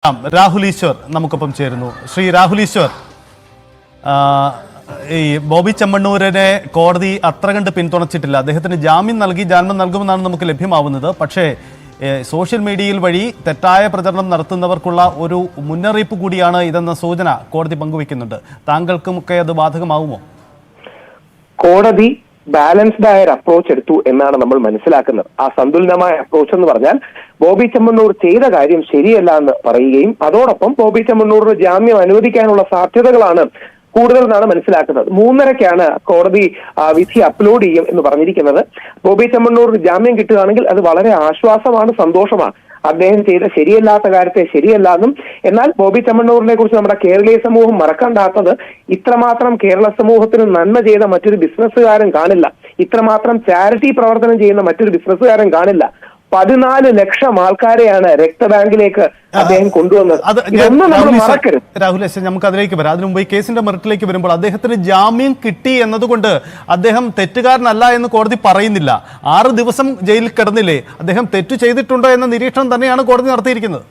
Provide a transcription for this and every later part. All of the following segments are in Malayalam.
രാഹുൽ ഈശ്വർ നമുക്കൊപ്പം ചേരുന്നു. ശ്രീ രാഹുൽ ഈശ്വർ, ഈ ബോബി ചെമ്മണ്ണൂരിനെ കോടതി അത്ര കണ്ട് പിന്തുണച്ചിട്ടില്ല. അദ്ദേഹത്തിന് ജാമ്യം നൽകുമെന്നാണ് നമുക്ക് ലഭ്യമാവുന്നത്. പക്ഷേ സോഷ്യൽ മീഡിയയിൽ വഴി തെറ്റായ പ്രചരണം നടത്തുന്നവർക്കുള്ള ഒരു മുന്നറിയിപ്പ് കൂടിയാണ് ഇതെന്ന സൂചന കോടതി പങ്കുവയ്ക്കുന്നുണ്ട്. താങ്കൾക്കുമൊക്കെ അത് ബാധകമാവുമോ? കോടതി ബാലൻസ്ഡ് ആയ ഒരു അപ്രോച്ച് എടുത്തു എന്നാണ് നമ്മൾ മനസ്സിലാക്കുന്നത്. ആ സന്തുലിതമായ അപ്രോച്ച് എന്ന് പറഞ്ഞാൽ ബോബി ചെമ്മണ്ണൂർ ചെയ്ത കാര്യം ശരിയല്ല എന്ന് പറയുകയും അതോടൊപ്പം ബോബി ചെമ്മണ്ണൂറിന് ജാമ്യം അനുവദിക്കാനുള്ള സാധ്യതകളാണ് കൂടുതൽ എന്നാണ് മനസ്സിലാക്കുന്നത്. 3:30-ക്കാണ് കോടതി വിധി അപ്ലോഡ് ചെയ്യും എന്ന് പറഞ്ഞിരിക്കുന്നത്. ബോബി ചെമ്മണ്ണൂറിന് ജാമ്യം കിട്ടുകയാണെങ്കിൽ അത് വളരെ ആശ്വാസമാണ്, സന്തോഷമാണ്. അദ്ദേഹം ചെയ്ത ശരിയല്ലാത്ത കാര്യത്തെ ശരിയല്ലാന്നും, എന്നാൽ ബോബി ചെമ്മണ്ണൂരിനെ കുറിച്ച് നമ്മുടെ കേരളീയ സമൂഹം മറക്കണ്ടാത്തത്, ഇത്രമാത്രം കേരള സമൂഹത്തിന് നന്മ ചെയ്ത മറ്റൊരു ബിസിനസ്സുകാരൻ കാണില്ല, ഇത്രമാത്രം ചാരിറ്റി പ്രവർത്തനം ചെയ്യുന്ന മറ്റൊരു ബിസിനസ്സുകാരൻ കാണില്ല. 14 ലക്ഷം ആൾക്കാരെയാണ് രക്തബാങ്കിലേക്ക് അദ്ദേഹം കൊണ്ടുവന്നത്. ഇതൊന്നും നമ്മൾ മറക്കരുത്. രാഹുൽ, നമുക്ക് അതിലേക്ക് വരാം. അതിനു മുമ്പ് ഈ കേസിന്റെ മെറിറ്റിലേക്ക് വരുമ്പോൾ അദ്ദേഹത്തിന് ജാമ്യം കിട്ടി എന്നതുകൊണ്ട് അദ്ദേഹം തെറ്റുകാരനല്ല എന്ന് കോടതി പറയുന്നില്ല. 6 ദിവസം ജയിലിൽ കിടന്നില്ലേ? അദ്ദേഹം തെറ്റു ചെയ്തിട്ടുണ്ടോ എന്ന നിരീക്ഷണം തന്നെയാണ് കോടതി നടത്തിയിരിക്കുന്നത്.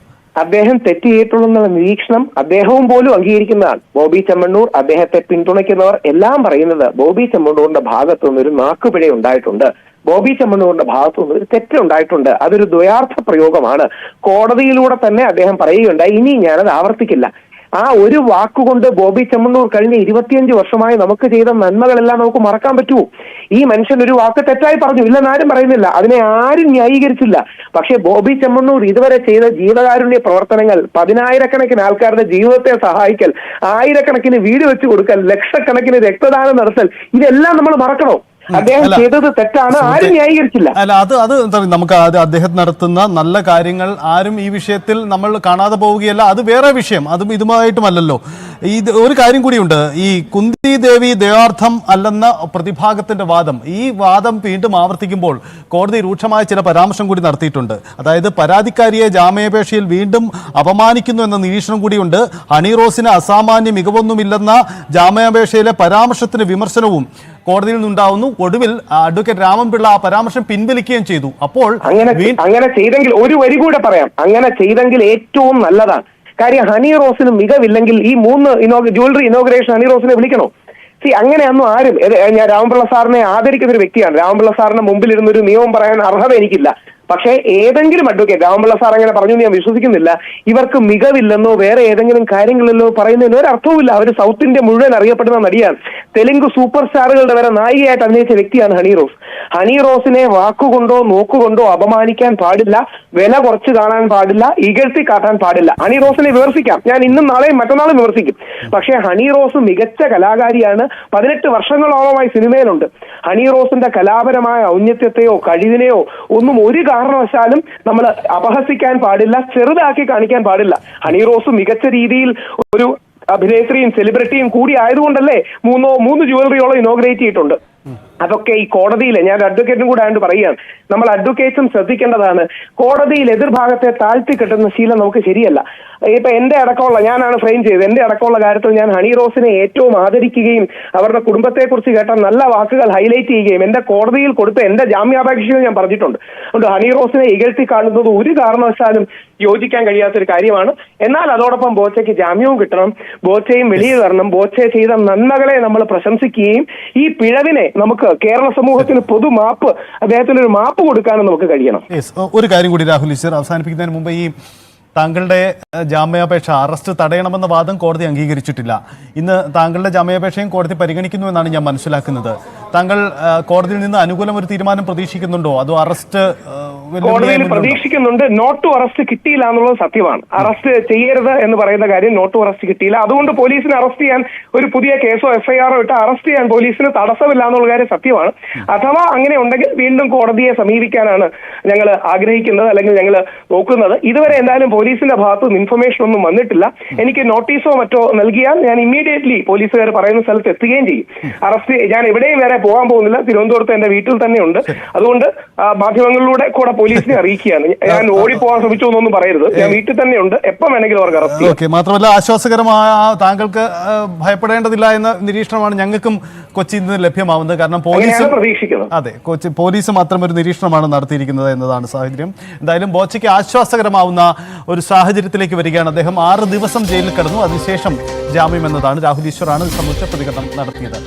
അദ്ദേഹം തെറ്റ് ചെയ്തിട്ടുള്ള നിരീക്ഷണം അദ്ദേഹവും പോലും അംഗീകരിക്കുന്നതാണ്. ബോബി ചെമ്മണ്ണൂർ, അദ്ദേഹത്തെ പിന്തുണയ്ക്കുന്നവർ എല്ലാം പറയുന്നത് ബോബി ചെമ്മണ്ണൂറിന്റെ ഭാഗത്തുനിന്ന് ഒരു നാക്കുപിഴ ഉണ്ടായിട്ടുണ്ട്, ബോബി ചെമ്മണ്ണൂറിന്റെ ഭാഗത്തുനിന്ന് ഒരു തെറ്റുണ്ടായിട്ടുണ്ട്, അതൊരു ദ്വയാർത്ഥ പ്രയോഗമാണ്. കോടതിയിലൂടെ തന്നെ അദ്ദേഹം പറയുകയുണ്ടായി, ഇനി ഞാനത് ആവർത്തിക്കില്ല. ആ ഒരു വാക്കുകൊണ്ട് ബോബി ചെമ്മണ്ണൂർ കഴിഞ്ഞ 25 വർഷമായി നമുക്ക് ചെയ്ത നന്മകളെല്ലാം നമുക്ക് മറക്കാൻ പറ്റുമോ? ഈ മനുഷ്യൻ ഒരു വാക്ക് തെറ്റായി പറഞ്ഞു, ഇല്ലെന്നാരും പറയുന്നില്ല, അതിനെ ആരും ന്യായീകരിച്ചില്ല. പക്ഷെ ബോബി ചെമ്മണ്ണൂർ ഇതുവരെ ചെയ്ത ജീവകാരുണ്യ പ്രവർത്തനങ്ങൾ, 10,000-കണക്കിന് ആൾക്കാരുടെ ജീവിതത്തെ സഹായിക്കൽ, 1000-കണക്കിന് വീട് വെച്ച് കൊടുക്കൽ, ലക്ഷക്കണക്കിന് രക്തദാനം നടത്തൽ, ഇതെല്ലാം നമ്മൾ മറക്കണോ? അദ്ദേഹം ചെയ്തത് തെറ്റാണ്, ആരും ന്യായീകരിച്ചില്ല. അല്ല, അത് നമുക്ക് അദ്ദേഹം നടത്തുന്ന നല്ല കാര്യങ്ങൾ ആരും ഈ വിഷയത്തിൽ നമ്മൾ കാണാതെ പോവുകയല്ല. അത് വേറെ വിഷയം, അതും ഇതുമായിട്ടുമല്ലല്ലോ. ഇത് ഒരു കാര്യം കൂടിയുണ്ട്. ഈ കുന്തി ദേവി ദയാർത്ഥം അല്ലെന്ന പ്രതിഭാഗത്തിന്റെ വാദം, ഈ വാദം വീണ്ടും ആവർത്തിക്കുമ്പോൾ കോടതി രൂക്ഷമായ ചില പരാമർശം കൂടി നടത്തിയിട്ടുണ്ട്. അതായത് പരാതിക്കാരിയെ ജാമ്യാപേക്ഷയിൽ വീണ്ടും അപമാനിക്കുന്നു എന്ന നിരീക്ഷണം കൂടിയുണ്ട്. ഹണി റോസിന് അസാമാന്യ മികവൊന്നുമില്ലെന്ന ജാമ്യാപേക്ഷയിലെ പരാമർശത്തിന് വിമർശനവും കോടതിയിൽ നിന്നുണ്ടാവുന്നു. ഒടുവിൽ അഡ്വക്കേറ്റ് രാമൻപിള്ള ആ പരാമർശം പിൻവലിക്കുകയും ചെയ്തു. അപ്പോൾ അങ്ങനെ ചെയ്തെങ്കിൽ ഒരു വരി കൂടെ പറയാം, അങ്ങനെ ചെയ്തെങ്കിൽ ഏറ്റവും നല്ലതാണ്. കാര്യം ഹണി റോസിന് മികവില്ലെങ്കിൽ ഈ 3 ജ്വല്ലറി ഇനോഗ്രേഷൻ ഹണി റോസിനെ വിളിക്കണോ? അങ്ങനെയൊന്നും ആരും, ഞാൻ രാമൻപിള്ള സാറിനെ ആദരിക്കുന്ന ഒരു വ്യക്തിയാണ്. രാമൻപിള്ള സാറിന്റെ മുമ്പിൽ ഇരുന്നൊരു നിയമം പറയാൻ അർഹത എനിക്കില്ല. പക്ഷേ ഏതെങ്കിലും അഡ്വക്കേറ്റ്, രാമൻപിള്ള സാർ അങ്ങനെ പറഞ്ഞു ഞാൻ വിശ്വസിക്കുന്നില്ല, ഇവർക്ക് മികവില്ലെന്നോ വേറെ ഏതെങ്കിലും കാര്യങ്ങളിലോ പറയുന്നതിന് ഒരർത്ഥവുമില്ല. അവർ സൗത്ത് ഇന്ത്യ മുഴുവൻ അറിയപ്പെടുന്ന നടിയാണ്. തെലുങ്ക് സൂപ്പർ സ്റ്റാറുകളുടെ വരെ നായികയായിട്ട് അഭിനയിച്ച വ്യക്തിയാണ് ഹണി റോസ്. ഹണി റോസിനെ വാക്കുകൊണ്ടോ നോക്കുകൊണ്ടോ അപമാനിക്കാൻ പാടില്ല, വില കുറച്ച് കാണാൻ പാടില്ല, ഇകഴ്ത്തി കാട്ടാൻ പാടില്ല. ഹണി റോസിനെ വിമർശിക്കാം, ഞാൻ ഇന്നും നാളെയും മറ്റന്നാളും വിമർശിക്കും. പക്ഷേ ഹണി റോസ് മികച്ച കലാകാരിയാണ്, 18 വർഷങ്ങളോളമായി സിനിമയിലുണ്ട്. ഹണി റോസിന്റെ കലാപരമായ ഔന്നത്യത്തെയോ കഴിവിനെയോ ഒന്നും ഒരു കാരണവശാലും നമ്മൾ അപഹസിക്കാൻ പാടില്ല, ചെറുതാക്കി കാണിക്കാൻ പാടില്ല. ഹണി റോസ് മികച്ച രീതിയിൽ ഒരു അഭിനേത്രിയും സെലിബ്രിറ്റിയും കൂടി ആയതുകൊണ്ടല്ലേ 3 ജ്വല്ലറിയോളം ഇനോഗ്രേറ്റ് ചെയ്തിട്ടുണ്ട്. അതൊക്കെ ഈ കോടതിയിൽ, ഞാൻ അഡ്വക്കേറ്റും കൂടെ ആയതുകൊണ്ട് പറയുകയാണ്, നമ്മൾ അഡ്വക്കേറ്റ്സും ശ്രദ്ധിക്കേണ്ടതാണ്. കോടതിയിൽ എതിർഭാഗത്തെ താഴ്ത്തി കെട്ടുന്ന ശീലം നമുക്ക് ശരിയല്ല. ഇപ്പൊ എന്റെ അടക്കമുള്ള, ഞാനാണ് ഫ്രെയിം ചെയ്തത്, എന്റെ അടക്കമുള്ള കാര്യത്തിൽ ഞാൻ ഹണി റോസിനെ ഏറ്റവും ആദരിക്കുകയും അവരുടെ കുടുംബത്തെ കുറിച്ച് കേട്ട നല്ല വാക്കുകൾ ഹൈലൈറ്റ് ചെയ്യുകയും എന്റെ കോടതിയിൽ കൊടുത്ത എന്റെ ജാമ്യാപേക്ഷയിൽ ഞാൻ പറഞ്ഞിട്ടുണ്ട്. അതുകൊണ്ട് ഹണി റോസിനെ ഇകഴ്ത്തി കാണുന്നത് ഒരു കാരണവശാലും യോജിക്കാൻ കഴിയാത്തൊരു കാര്യമാണ്. എന്നാൽ അതോടൊപ്പം ബോച്ചയ്ക്ക് ജാമ്യവും കിട്ടണം, ബോച്ചയും വെളിയിൽ വരണം. ബോച്ച ചെയ്ത നന്മകളെ നമ്മൾ പ്രശംസിക്കുകയും ഈ പിഴവിനെ നമുക്ക് കേരള സമൂഹത്തിന് പൊതു മാപ്പ്, അദ്ദേഹത്തിന് ഒരു മാപ്പ് കൊടുക്കാനും നമുക്ക് കഴിയണം. ഒരു കാര്യം കൂടി രാഹുൽ ഈശ്വർ, അവസാനിപ്പിക്കുന്നതിന് മുമ്പ് ഈ താങ്കളുടെ ജാമ്യാപേക്ഷ അറസ്റ്റ് തടയണമെന്ന വാദം കോടതി അംഗീകരിച്ചിട്ടില്ല. ഇന്ന് താങ്കളുടെ ജാമ്യാപേക്ഷയും കോടതി പരിഗണിക്കുന്നു എന്നാണ് ഞാൻ മനസ്സിലാക്കുന്നത്. താങ്കൾ കോടതിയിൽ നിന്ന് അനുകൂലം ഒരു തീരുമാനം പ്രതീക്ഷിക്കുന്നുണ്ടോ? അതോ അറസ്റ്റ് കോടതിയിൽ പ്രതീക്ഷിക്കുന്നുണ്ട്. നോട്ട് ടു അറസ്റ്റ് കിട്ടിയില്ല എന്നുള്ളത് സത്യമാണ്. അറസ്റ്റ് ചെയ്യരുത് എന്ന് പറയുന്ന കാര്യം നോട്ട് ടു അറസ്റ്റ് കിട്ടിയില്ല. അതുകൊണ്ട് പോലീസിനെ അറസ്റ്റ് ചെയ്യാൻ ഒരു പുതിയ കേസോ FIR ഇട്ട് അറസ്റ്റ് ചെയ്യാൻ പോലീസിന് തടസ്സമില്ല എന്നുള്ള കാര്യം സത്യമാണ്. അഥവാ അങ്ങനെ ഉണ്ടെങ്കിൽ വീണ്ടും കോടതിയെ സമീപിക്കാനാണ് ഞങ്ങൾ ആഗ്രഹിക്കുന്നത്, അല്ലെങ്കിൽ ഞങ്ങൾ നോക്കുന്നത്. ഇതുവരെ എന്തായാലും പോലീസിന്റെ ഭാഗത്തു നിന്ന് ഇൻഫർമേഷൻ ഒന്നും വന്നിട്ടില്ല. എനിക്ക് നോട്ടീസോ മറ്റോ നൽകിയാൽ ഞാൻ ഇമ്മീഡിയറ്റ്ലി പോലീസുകാർ പറയുന്ന സ്ഥലത്ത് എത്തുകയും ചെയ്യും. അറസ്റ്റ് ഞാൻ എവിടെയും വേറെ പോകാൻ പോകുന്നില്ല, തിരുവനന്തപുരത്ത് എന്റെ വീട്ടിൽ തന്നെ ഉണ്ട്. അതുകൊണ്ട് മാധ്യമങ്ങളിലൂടെ കൂടെ പോലീസിനെ അറിയിക്കുകയാണ്. ഞാൻ ഓടിപ്പോകാൻ ശ്രമിച്ചു എന്നൊന്നും പറയരുത്. ഞാൻ വീട്ടിൽ തന്നെയുണ്ട്, എപ്പം വേണമെങ്കിലും അവർക്ക് അറസ്റ്റ് ചെയ്യാം. ഓക്കെ, മാത്രമല്ല ആശ്വാസകരമായ താങ്കൾക്ക് ഭയപ്പെടേണ്ടതില്ല എന്ന നിരീക്ഷണമാണ് ഞങ്ങൾക്കും കൊച്ചിയിൽ നിന്ന് ലഭ്യമാവുന്നത്. കാരണം പോലീസ് പ്രതീക്ഷിക്കുന്നത്, അതെ, പോലീസും അത്തരം ഒരു നിരീക്ഷണമാണ് നടത്തിയിരിക്കുന്നത് എന്നതാണ് സാഹചര്യം. എന്തായാലും ബോച്ചയ്ക്ക് ആശ്വാസകരമാവുന്ന ഒരു സാഹചര്യത്തിലേക്ക് വരികയാണ്. അദ്ദേഹം 6 ദിവസം ജയിലിൽ കിടന്നു, അതിനുശേഷം ജാമ്യം എന്നതാണ്. രാഹുൽ ഈശ്വറാണ് ഇത് സംബന്ധിച്ച പ്രതികരണം നടത്തിയത്.